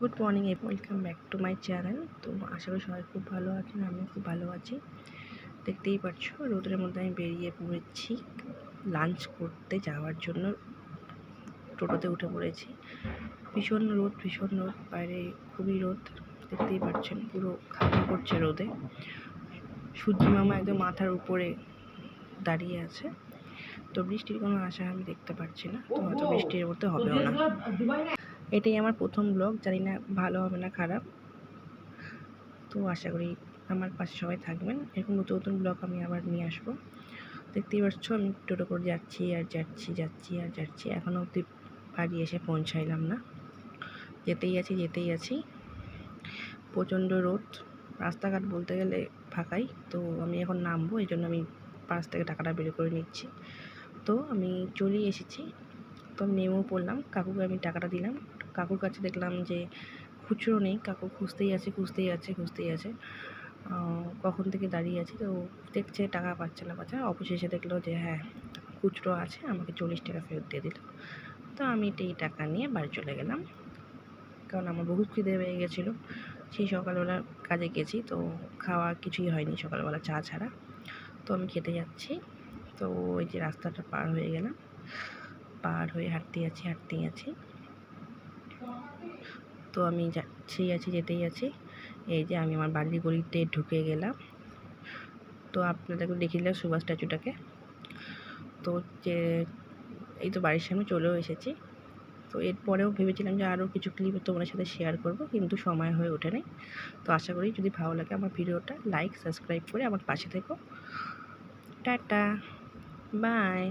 Good morning welcome back to my channel. তো আশা করি সবাই খুব ভালো আছেন, আমিও খুব ভালো আছি। দেখতেই পাচ্ছ রোদের মধ্যে আমি বেরিয়ে পড়েছি লাঞ্চ করতে যাওয়ার জন্য। টোটোতে উঠে পড়েছি। ভীষণ রোদ বাইরে খুবই রোদ, দেখতেই পাচ্ছেন পুরো খাওয়া করছে রোদে। সূর্য মামা একদম মাথার উপরে দাঁড়িয়ে আছে। তো বৃষ্টির কোনো আশা আমি দেখতে পাচ্ছি না, তো হয়তো বৃষ্টির মধ্যে হবেও না। এটাই আমার প্রথম ব্লগ, জানি না ভালো হবে না খারাপ। তো আশা করি আমার পাশে সবাই থাকবেন, এরকম নতুন নতুন ব্লগ আমি আবার নিয়ে আসবো। দেখতেই পাচ্ছ আমি টোটো করে যাচ্ছি আর যাচ্ছি এখনও অবধি বাড়ি এসে পৌঁছাইলাম না। যেতেই আছি। প্রচণ্ড রোদ, রাস্তাঘাট বলতে গেলে ফাঁকাই। তো আমি এখন নামবো, এই জন্য আমি পাশ থেকে টাকাটা বের করে নিচ্ছি। তো আমি চলেই এসেছি। তো আমি নেমেও পড়লাম, কাকুকে আমি টাকাটা দিলাম। কাকুর কাছে দেখলাম যে খুচরো নেই, কাকু খুঁজতেই আছে। কখন থেকে দাঁড়িয়ে আছি, তো দেখছে টাকা পাচ্ছে না। অবশেষে দেখলো যে হ্যাঁ খুচরো আছে, আমাকে 40 টাকা ফেরত দিয়ে দিল। তো আমি এই টাকা নিয়ে বাড়ি চলে গেলাম, কারণ আমার বহুত খিদে পেয়ে গেছিলো। সেই সকালবেলা কাজে গেছি, তো খাওয়া কিছুই হয়নি সকালবেলা চা ছাড়া। তো আমি খেতে যাচ্ছি। তো ওই যে রাস্তাটা পার হয়ে গেলাম, পার হয়ে হাঁটতেই আছি। তো আমি যেতেই আছি। এই যে আমি আমার বাড়ির গলিতে ঢুকে গেলাম। তো আপনাদেরকে দেখিয়ে দিলাম সুভাষ স্ট্যাচুটাকে। তো যে এই তো বাড়ির সামনে চলেও এসেছি। তো এরপরেও ভেবেছিলাম যে আরও কিছু ক্লিপ তোমাদের সাথে শেয়ার করব, কিন্তু সময় হয়ে ওঠেনি। তো আশা করি যদি ভালো লাগে আমার ভিডিওটা লাইক সাবস্ক্রাইব করে আমার পাশে থেকো। Ta-ta, by.